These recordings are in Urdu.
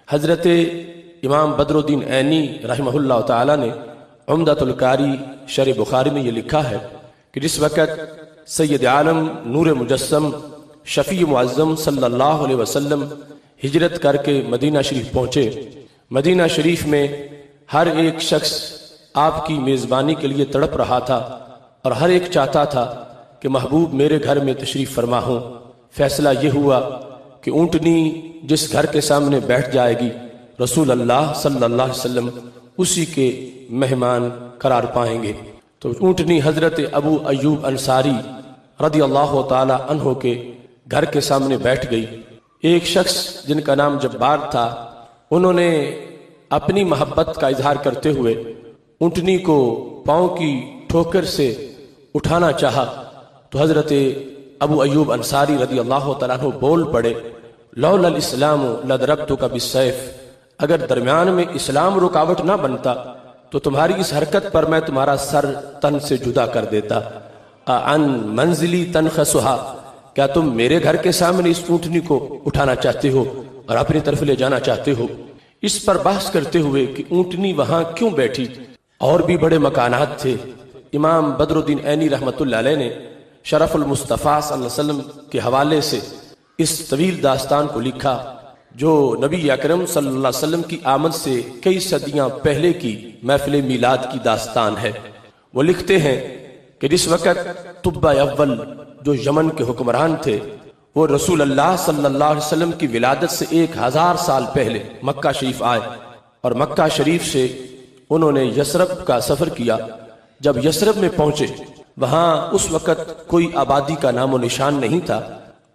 حضرت امام بدرالدین عینی رحمہ اللہ تعالی نے عمدۃ القاری شرح بخاری میں یہ لکھا ہے کہ جس وقت سید عالم نور مجسم شفیع معظم صلی اللہ علیہ وسلم ہجرت کر کے مدینہ شریف پہنچے، مدینہ شریف میں ہر ایک شخص آپ کی میزبانی کے لیے تڑپ رہا تھا اور ہر ایک چاہتا تھا کہ محبوب میرے گھر میں تشریف فرما ہوں۔ فیصلہ یہ ہوا کہ اونٹنی جس گھر کے سامنے بیٹھ جائے گی رسول اللہ صلی اللہ علیہ وسلم اسی کے مہمان قرار پائیں گے۔ تو اونٹنی حضرت ابو ایوب انصاری رضی اللہ تعالی عنہ کے گھر کے سامنے بیٹھ گئی۔ ایک شخص جن کا نام جبار تھا، انہوں نے اپنی محبت کا اظہار کرتے ہوئے اونٹنی کو پاؤں کی ٹھوکر سے اٹھانا چاہا تو حضرت ابو ایوب انصاری رضی اللہ تعالیٰ عنہ بول پڑے، لولا الاسلام لضربتک بالسیف، اگر درمیان میں اسلام رکاوٹ نہ بنتا تو تمہاری اس حرکت پر میں تمہارا سر تن سے جدا کر دیتا۔ عن منزلی تنخسھا، کیا تم میرے گھر کے سامنے اس اونٹنی کو اٹھانا چاہتے ہو اور اپنی طرف لے جانا چاہتے ہو؟ اس پر بحث کرتے ہوئے کہ اونٹنی وہاں کیوں بیٹھی، اور بھی بڑے مکانات تھے۔ امام بدرالدین عینی رحمۃ اللہ علیہ نے شرف المصطفیٰ صلی اللہ علیہ وسلم کے حوالے سے اس طویل داستان کو لکھا جو نبی اکرم صلی اللہ علیہ وسلم کی آمد سے کئی صدیاں پہلے کی محفل میلاد کی داستان ہے۔ وہ لکھتے ہیں کہ جس وقت طبہ اول جو یمن کے حکمران تھے، وہ رسول اللہ صلی اللہ علیہ وسلم کی ولادت سے 1000 سال پہلے مکہ شریف آئے اور مکہ شریف سے انہوں نے یثرب کا سفر کیا۔ جب یثرب میں پہنچے، وہاں اس وقت کوئی آبادی کا نام و نشان نہیں تھا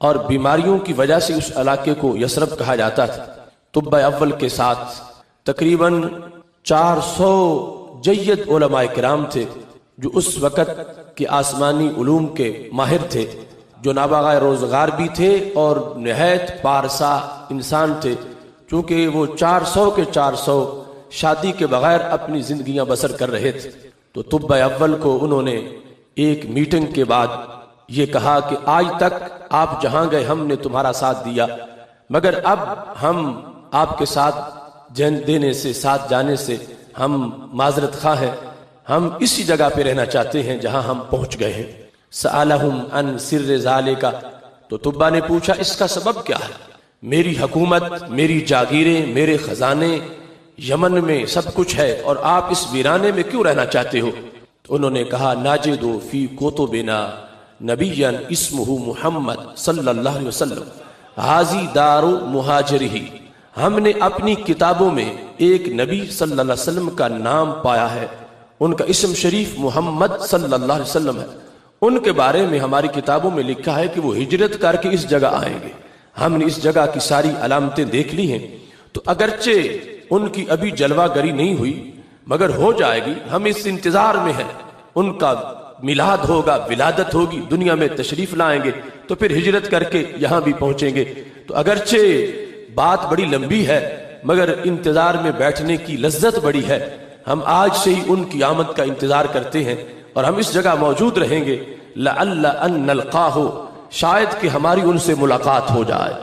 اور بیماریوں کی وجہ سے اس علاقے کو یثرب کہا جاتا تھا۔ طب اول کے ساتھ تقریباً 400 جید علماء کرام تھے جو اس وقت کے آسمانی علوم کے ماہر تھے، جو نابغہ روزگار بھی تھے اور نہایت پارسا انسان تھے، چونکہ وہ 400 کے 400 شادی کے بغیر اپنی زندگیاں بسر کر رہے تھے۔ تو طب اول کو انہوں نے ایک میٹنگ کے بعد یہ کہا کہ آج تک آپ جہاں گئے ہم نے تمہارا ساتھ دیا، مگر اب ہم آپ کے ساتھ دینے سے، ساتھ جانے سے ہم معذرت خواہ ہیں، ہم اسی جگہ پہ رہنا چاہتے ہیں جہاں ہم پہنچ گئے ہیں۔ سألہم عن سر ذالک، تو طبہ نے پوچھا اس کا سبب کیا ہے؟ میری حکومت، میری جاگیریں، میرے خزانے یمن میں سب کچھ ہے اور آپ اس ویرانے میں کیوں رہنا چاہتے ہو؟ تو انہوں نے کہا ناجد فی کتبنا نبیا اسمہ محمد صلی اللہ علیہ وسلم حاضی دار مہاجرہ، ہم نے اپنی کتابوں میں ایک نبی صلی اللہ علیہ وسلم کا نام پایا ہے، ان کا اسم شریف محمد صلی اللہ علیہ وسلم ہے، ان کے بارے میں ہماری کتابوں میں لکھا ہے کہ وہ ہجرت کر کے اس جگہ آئیں گے۔ ہم نے اس جگہ کی ساری علامتیں دیکھ لی ہیں، تو اگرچہ ان کی ابھی جلوہ گری نہیں ہوئی مگر ہو جائے گی، ہم اس انتظار میں ہیں، ان کا میلاد ہوگا، ولادت ہوگی، دنیا میں تشریف لائیں گے تو پھر ہجرت کر کے یہاں بھی پہنچیں گے۔ تو اگرچہ بات بڑی لمبی ہے مگر انتظار میں بیٹھنے کی لذت بڑی ہے۔ ہم آج سے ہی ان کی آمد کا انتظار کرتے ہیں اور ہم اس جگہ موجود رہیں گے، لعل ان نلقاہ، شاید کہ ہماری ان سے ملاقات ہو جائے۔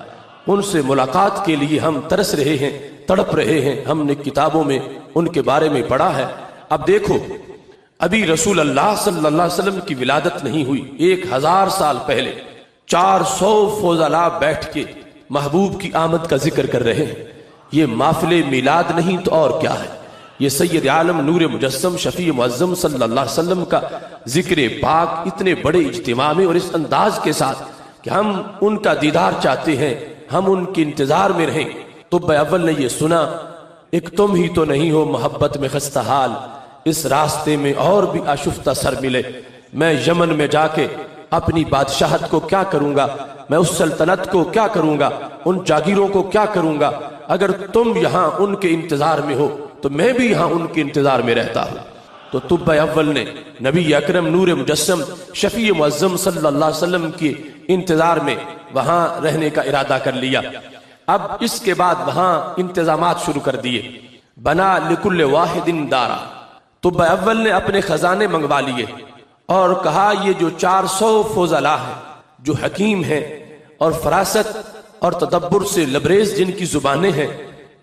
ان سے ملاقات کے لیے ہم ترس رہے ہیں، تڑپ رہے ہیں، ہم نے کتابوں میں ان کے بارے میں پڑھا ہے۔ اب دیکھو، ابھی رسول اللہ صلی اللہ علیہ وسلم کی ولادت نہیں ہوئی، 1000 سال پہلے 400 فضلاء بیٹھ کے محبوب کی آمد کا ذکر کر رہے ہیں۔ یہ محفل میلاد نہیں تو اور کیا ہے؟ یہ سید عالم نور مجسم شفیع معظم صلی اللہ علیہ وسلم کا ذکر پاک اتنے بڑے اجتماع میں اور اس انداز کے ساتھ کہ ہم ان کا دیدار چاہتے ہیں، ہم ان کے انتظار میں رہیں۔ طب اول نے یہ سنا، ایک تم ہی تو نہیں ہو محبت میں خستہ حال، اس راستے میں اور بھی آشفتہ سر ملے، میں یمن میں جا کے اپنی بادشاہت کو کیا کروں گا، میں اس سلطنت کو کیا کروں گا، ان جاگیروں کو کیا کروں گا؟ اگر تم یہاں ان کے انتظار میں ہو تو میں بھی یہاں ان کے انتظار میں رہتا ہوں۔ تو طب اول نے نبی اکرم نور مجسم شفیع معظم صلی اللہ علیہ وسلم کے انتظار میں وہاں رہنے کا ارادہ کر لیا۔ اب اس کے بعد وہاں انتظامات شروع کر دیے، بنا لکل واحد دارا، طب اول نے اپنے خزانے منگوا لیے اور کہا یہ جو 400 فضلاء ہیں جو حکیم ہیں اور فراست اور تدبر سے لبریز جن کی زبانیں ہیں،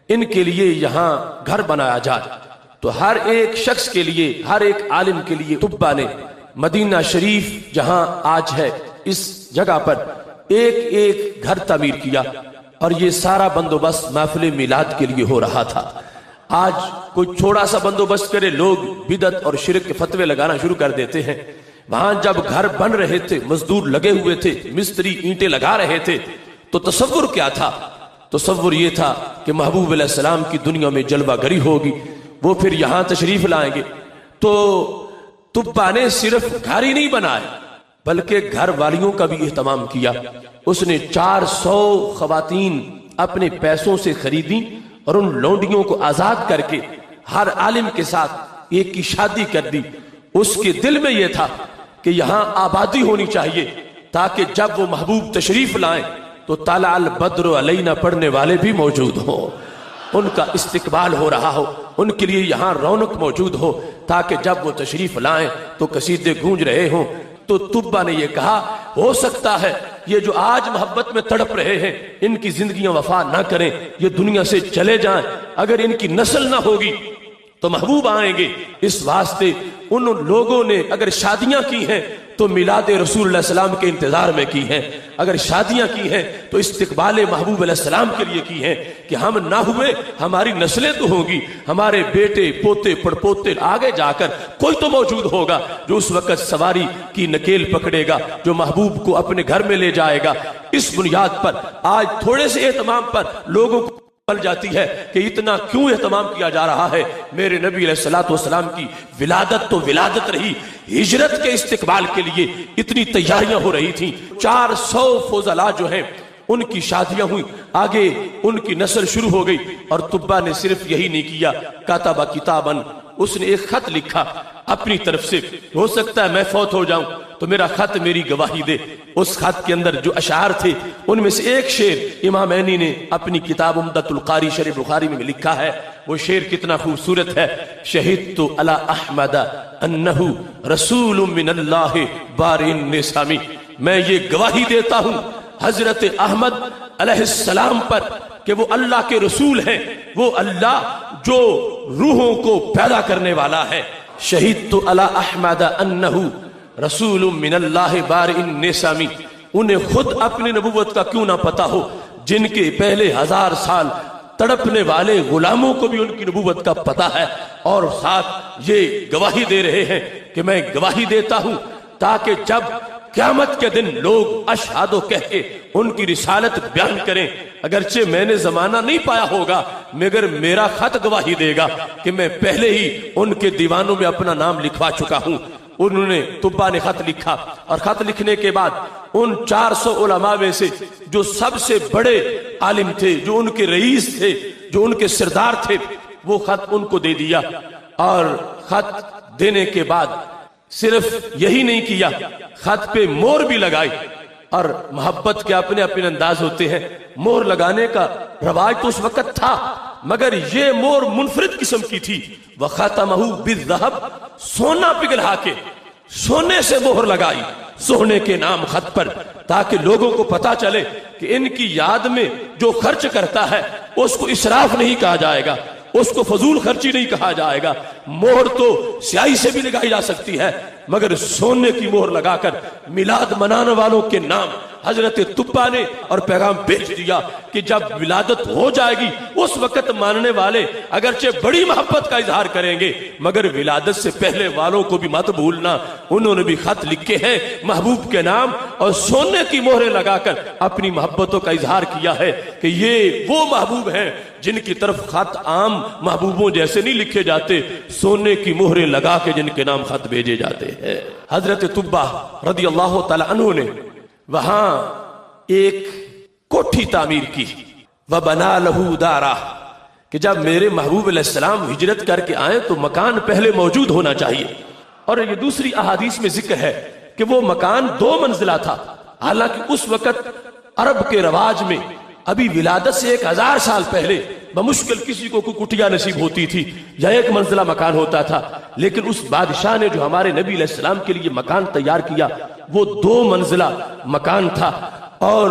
ان کے لیے یہاں گھر بنایا جائے۔ تو ہر ایک شخص کے لیے، ہر ایک عالم کے لیے طبہ نے مدینہ شریف جہاں آج ہے اس جگہ پر ایک ایک گھر تعمیر کیا، اور یہ سارا بندوبست محفل میلاد کے لیے ہو رہا تھا۔ آج کوئی چھوڑا سا بندوبست کرے، لوگ بدعت اور شرک کے فتوے لگانا شروع کر دیتے ہیں۔ وہاں جب گھر بن رہے تھے، مزدور لگے ہوئے تھے، مستری اینٹیں لگا رہے تھے، تو تصور کیا تھا؟ تصور یہ تھا کہ محبوب علیہ السلام کی دنیا میں جلوہ گری ہوگی، وہ پھر یہاں تشریف لائیں گے۔ تو طبہ نے صرف گھر ہی نہیں بنائے بلکہ گھر والیوں کا بھی اہتمام کیا۔ اس نے 400 خواتین اپنے پیسوں سے خریدیں اور ان لونڈیوں کو آزاد کر کے ہر عالم کے ساتھ ایک کی شادی کر دی۔ اس کے دل میں یہ تھا کہ یہاں آبادی ہونی چاہیے، تاکہ جب وہ محبوب تشریف لائیں تو طلع البدر علینا پڑھنے والے بھی موجود ہوں، ان کا استقبال ہو رہا ہو، ان کے لیے یہاں رونق موجود ہو، تاکہ جب وہ تشریف لائیں تو قصیدے گونج رہے ہوں۔ تو طبہ نے یہ کہا، ہو سکتا ہے یہ جو آج محبت میں تڑپ رہے ہیں ان کی زندگیاں وفا نہ کریں، یہ دنیا سے چلے جائیں، اگر ان کی نسل نہ ہوگی تو محبوب آئیں گے۔ اس واسطے ان لوگوں نے اگر شادیاں کی ہیں تو میلاد رسول اللہ علیہ السلام کے انتظار میں کی ہیں، اگر شادیاں کی ہیں تو استقبال محبوب علیہ السلام کے لیے کی ہیں کہ ہم نہ ہوئے ہماری نسلیں تو ہوں گی، ہمارے بیٹے پوتے پڑپوتے آگے جا کر کوئی تو موجود ہوگا جو اس وقت سواری کی نکیل پکڑے گا، جو محبوب کو اپنے گھر میں لے جائے گا۔ اس بنیاد پر آج تھوڑے سے اہتمام پر لوگوں کو پل جاتی ہے کہ اتنا کیوں اہتمام کیا جا رہا ہے۔ میرے نبی علیہ الصلوۃ والسلام کی ولادت تو ولادت رہی، ہجرت کے استقبال کے لیے اتنی تیاریاں ہو رہی تھیں۔ 400 فضلاء جو ہیں ان کی شادیاں ہوئی، آگے ان کی نسل شروع ہو گئی۔ اور طبہ نے صرف یہی نہیں کیا، کاتبہ کتابن، اس نے ایک خط لکھا اپنی طرف سے، ہو سکتا ہے میں فوت ہو جاؤں تو میرا خط میری گواہی دے۔ اس خط کے اندر جو اشعار تھے ان میں سے ایک شعر امام عینی نے اپنی کتاب عمدۃ القاری شرح بخاری میں لکھا ہے۔ وہ شعر کتنا خوبصورت ہے، شہدت علی احمد انہ رسول من اللہ بارئ النسام، میں یہ گواہی دیتا ہوں حضرت احمد علیہ السلام پر کہ وہ اللہ کے رسول ہیں، وہ اللہ جو روحوں کو پیدا کرنے والا ہے۔ شہدت علی احمد انہ رسول من اللہ بارئ النسام، انہیں خود اپنی نبوت کا کیوں نہ پتا ہو، جن کے پہلے 1000 سال تڑپنے والے غلاموں کو بھی ان کی نبوت کا پتا ہے، اور ساتھ یہ گواہی دے رہے ہیں کہ میں گواہی دیتا ہوں تاکہ جب قیامت کے دن لوگ اشہادو کہہ کے ان کی رسالت بیان کریں، اگرچہ میں نے زمانہ نہیں پایا ہوگا مگر میرا خط گواہی دے گا کہ میں پہلے ہی ان کے دیوانوں میں اپنا نام لکھوا چکا ہوں۔ انہوں نے طبہ نے خط لکھا، اور خط لکھنے کے بعد ان 400 علماء میں سے جو سب سے بڑے عالم تھے، جو ان کے رئیس تھے، جو ان کے سردار تھے، وہ خط ان کو دے دیا۔ اور خط دینے کے بعد صرف یہی نہیں کیا، خط پہ مور بھی لگائی۔ اور محبت کے اپنے اپنے انداز ہوتے ہیں، مور لگانے کا رواج تو اس وقت تھا، مگر یہ مور منفرد قسم کی تھی۔ وَخَاتَمَهُ بِالذَّهَبِ، سونا پگھلا کے سونے سے مہر لگائی سونے کے نام خط پر، تاکہ لوگوں کو پتا چلے کہ ان کی یاد میں جو خرچ کرتا ہے اس کو اسراف نہیں کہا جائے گا، اس کو فضول خرچی نہیں کہا جائے گا۔ مہر تو سیاہی سے بھی لگائی جا سکتی ہے، مگر سونے کی مہر لگا کر میلاد منانے والوں کے نام حضرت طبہ نے اور پیغام بھیج دیا کہ جب ولادت ہو جائے گی اس وقت ماننے والے اگرچہ بڑی محبت کا اظہار کریں گے، مگر ولادت سے پہلے والوں کو بھی مت بھولنا۔ انہوں نے بھی خط لکھے ہیں محبوب کے نام، اور سونے کی مہریں لگا کر اپنی محبتوں کا اظہار کیا ہے کہ یہ وہ محبوب ہیں جن کی طرف خط عام محبوبوں جیسے نہیں لکھے جاتے، سونے کی مہریں لگا کے جن کے نام خط بھیجے جاتے ہیں۔ حضرت طبہ رضی اللہ تعالی عنہ نے وہاں ایک کوٹھی تعمیر کی، وَبَنَا لَهُ دَارًا، کہ جب میرے محبوب علیہ السلام ہجرت کر کے آئیں تو مکان پہلے موجود ہونا چاہیے۔ اور یہ دوسری احادیث میں ذکر ہے کہ وہ مکان 2 منزلہ تھا، حالانکہ اس وقت عرب کے رواج میں ابھی ولادت سے 1000 سال پہلے بمشکل کسی کو کوئی کٹیا نصیب ہوتی تھی یا 1 منزلہ مکان ہوتا تھا، لیکن اس بادشاہ نے جو ہمارے نبی علیہ السلام کے لیے مکان تیار کیا وہ 2 منزلہ مکان تھا، اور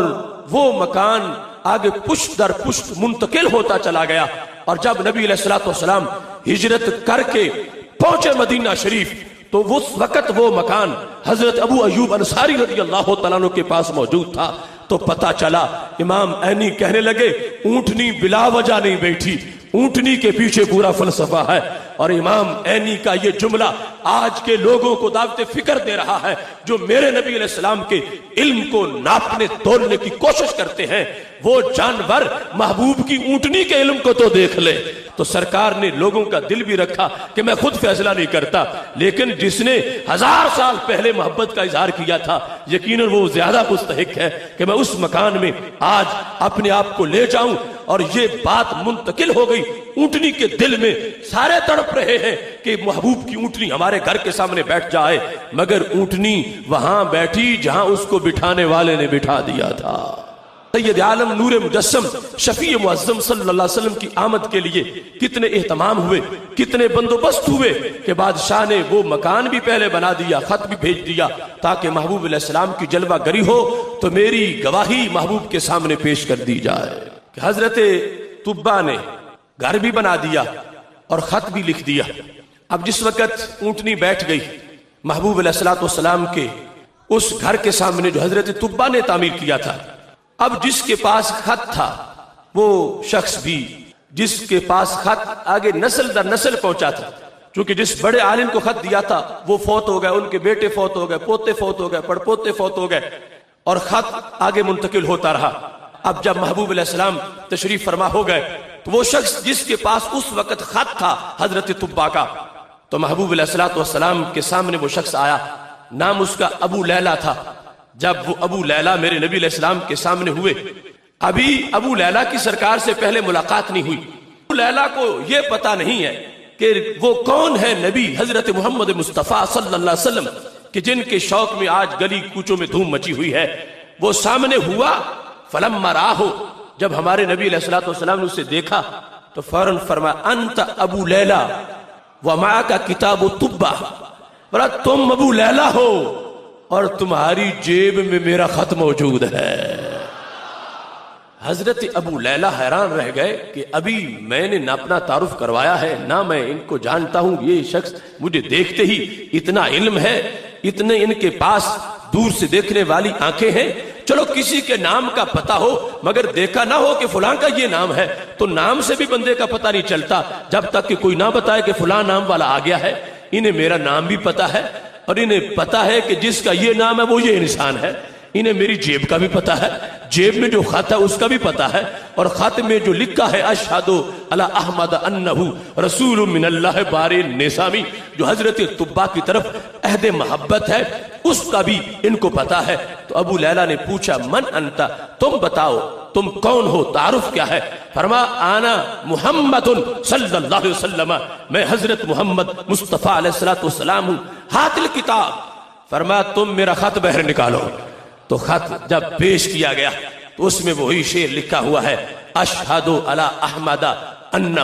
وہ مکان آگے پشت در پشت منتقل ہوتا چلا گیا۔ اور جب نبی علیہ الصلوۃ والسلام ہجرت کر کے پہنچے مدینہ شریف تو اس وقت وہ مکان حضرت ابو ایوب انصاری رضی اللہ تعالیٰ عنہ کے پاس موجود تھا. تو پتہ چلا امام عینی کہنے لگے اونٹنی بلا وجہ نہیں بیٹھی، اونٹنی کے پیچھے پورا فلسفہ ہے. اور امام عینی کا یہ جملہ آج کے لوگوں کو دعوت فکر دے رہا ہے جو میرے نبی علیہ السلام کے علم کو ناپنے تولنے کی کوشش کرتے ہیں. وہ جانور محبوب کی اونٹنی کے علم کو تو دیکھ لے. تو سرکار نے لوگوں کا دل بھی رکھا کہ میں خود فیصلہ نہیں کرتا، لیکن جس نے 1000 سال پہلے محبت کا اظہار کیا تھا یقیناً وہ زیادہ مستحق ہے کہ میں اس مکان میں آج اپنے آپ کو لے جاؤں. اور یہ بات منتقل ہو گئی اونٹنی کے دل میں. سارے تڑپ رہے ہیں کہ محبوب کی اونٹنی ہمارے گھر کے سامنے بیٹھ جائے، مگر اونٹنی وہاں بیٹھی جہاں اس کو بٹھانے والے نے بٹھا دیا تھا. سید عالم نور مجسم شفیع معظم صلی اللہ علیہ وسلم کی آمد کے لیے کتنے اہتمام ہوئے، کتنے بندوبست ہوئے کہ بادشاہ نے وہ مکان بھی پہلے بنا دیا، خط بھی بھیج دیا تاکہ محبوب علیہ السلام کی جلوہ گری ہو تو میری گواہی محبوب کے سامنے پیش کر دی جائے. کہ حضرت طبا نے گھر بھی بنا دیا اور خط بھی لکھ دیا. اب جس وقت اونٹنی بیٹھ گئی محبوب علیہ السلام کے اس گھر کے سامنے جو حضرت طبا نے تعمیر کیا تھا، اب جس کے پاس خط تھا وہ شخص بھی جس کے پاس خط آگے نسل در نسل پہنچا تھا، چونکہ جس بڑے عالم کو خط دیا تھا وہ فوت ہو گئے، ان کے بیٹے فوت ہو گئے، پوتے فوت ہو گئے، پڑپوتے فوت ہو گئے اور خط آگے منتقل ہوتا رہا. اب جب محبوب علیہ السلام تشریف فرما ہو گئے تو وہ شخص جس کے پاس اس وقت خط تھا حضرت طبا کا، تو محبوب علیہ السلام کے سامنے وہ شخص آیا. نام اس کا ابو لیلہ تھا. جب وہ ابو لیلہ میرے نبی علیہ السلام کے سامنے ہوئے، ابھی ابو لیلہ کی سرکار سے پہلے ملاقات نہیں ہوئی. ابو لیلہ کو یہ پتا نہیں ہے کہ وہ کون ہے نبی حضرت محمد مصطفیٰ صلی اللہ علیہ وسلم کہ جن کے شوق میں آج گلی کوچوں میں دھوم مچی ہوئی ہے. وہ سامنے ہوا، فلما راہو، جب ہمارے نبی علیہ السلام نے اسے دیکھا تو فوراً فرمایا انت ابو لیلہ ومعک کتاب طبا، بولا تم ابو لیلہ ہو اور تمہاری جیب میں میرا خط موجود ہے. حضرت ابو لیلہ حیران رہ گئے کہ ابھی میں نے نہ اپنا تعارف کروایا ہے نہ میں ان کو جانتا ہوں، یہ شخص مجھے دیکھتے ہی اتنا علم ہے، اتنے ان کے پاس دور سے دیکھنے والی آنکھیں ہیں. چلو کسی کے نام کا پتہ ہو مگر دیکھا نہ ہو کہ فلاں کا یہ نام ہے، تو نام سے بھی بندے کا پتہ نہیں چلتا جب تک کہ کوئی نہ بتائے کہ فلاں نام والا آ گیا ہے. انہیں میرا نام بھی پتہ ہے اور انہیں پتا ہے کہ جس کا یہ نام ہے وہ یہ انسان ہے. انہیں میری جیب کا بھی پتا ہے، جیب میں جو خط ہے اس کا بھی پتا ہے، اور خط میں جو لکھا ہے اشہد علی احمد انہ رسول من اللہ بار نسامی، جو حضرت طبا کی طرف عہد محبت ہے، اس کا بھی ان کو پتا ہے. تو ابو لیلہ نے پوچھا من انت، تم بتاؤ تم کون ہو، تعارف کیا ہے؟ فرما آنا محمد صلی اللہ علیہ وسلم، میں حضرت محمد مصطفیٰ علیہ السلام ہوں. ہاتھ الکتاب، فرما تم میرا خط بہر نکالو. تو خط جب پیش کیا گیا تو اس میں وہی شعر لکھا ہوا ہے اشہد علی احمد انہ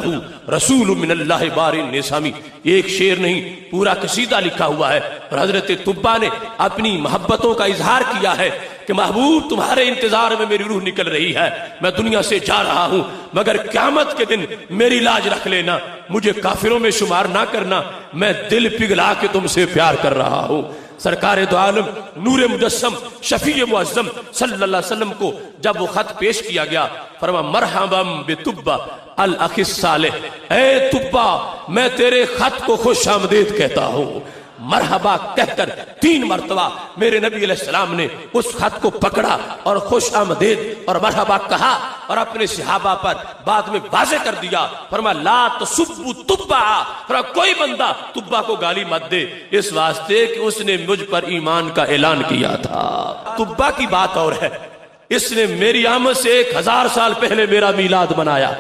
رسول من اللہ بار نسامی. ایک شعر نہیں پورا قصیدہ لکھا ہوا ہے. اور حضرت طبا نے اپنی محبتوں کا اظہار کیا ہے کہ محبوب تمہارے انتظار میں میری روح نکل رہی ہے، میں دنیا سے جا رہا ہوں، مگر قیامت کے دن میری لاج رکھ لینا، مجھے کافروں میں شمار نہ کرنا، میں دل پگھلا کے تم سے پیار کر رہا ہوں. سرکار دو عالم نور مجسم شفیع معظم صلی اللہ علیہ وسلم کو جب وہ خط پیش کیا گیا فرما مرحبا بطبا الاخ الصالح، اے طبا میں تیرے خط کو خوش آمدید کہتا ہوں. مرحبا کہہ کر 3 مرتبہ میرے نبی علیہ السلام نے اس خط کو پکڑا اور خوش آمدید اور مرحبا کہا اور اپنے صحابہ پر بعد میں واضح کر دیا. فرما لا تسبوا طبا، فرما کوئی بندہ طبا کو گالی مت دے، اس واسطے کہ اس نے مجھ پر ایمان کا اعلان کیا تھا. طبا کی بات اور ہے، اس نے میری آمد سے 1000 سال پہلے میرا میلاد منایا،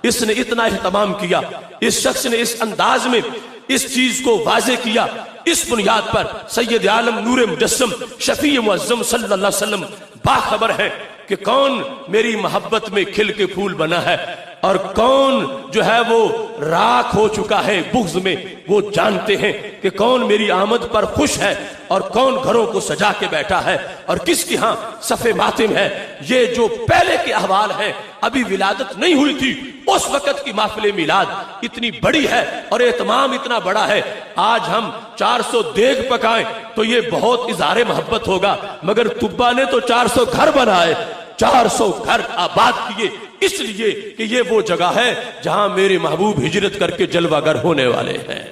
اس نے اتنا اہتمام کیا، اس شخص نے اس انداز میں اس چیز کو واضح کیا. اس بنیاد پر سید عالم نور مجسم شفیع معظم صلی اللہ علیہ وسلم باخبر ہے کہ کون میری محبت میں کھل کے پھول بنا ہے، اور کون جو ہے وہ راکھ ہو چکا ہے بغض میں، وہ جانتے ہیں کہ کون میری آمد پر خوش ہے اور کون گھروں کو سجا کے بیٹھا ہے اور کس کی ہاں صف ماتم ہے۔ یہ جو پہلے کے احوال ہیں، ابھی ولادت نہیں ہوئی تھی اس وقت کی محفل میلاد اتنی بڑی ہے اور اہتمام اتنا بڑا ہے۔ آج ہم 400 دیگ پکائیں تو یہ بہت اظہار محبت ہوگا، مگر طبا نے تو 400 گھر بنائے، 400 گھر آباد کیے، اس لیے کہ یہ وہ جگہ ہے جہاں میرے محبوب ہجرت کر کے جلوہ گر ہونے والے ہیں۔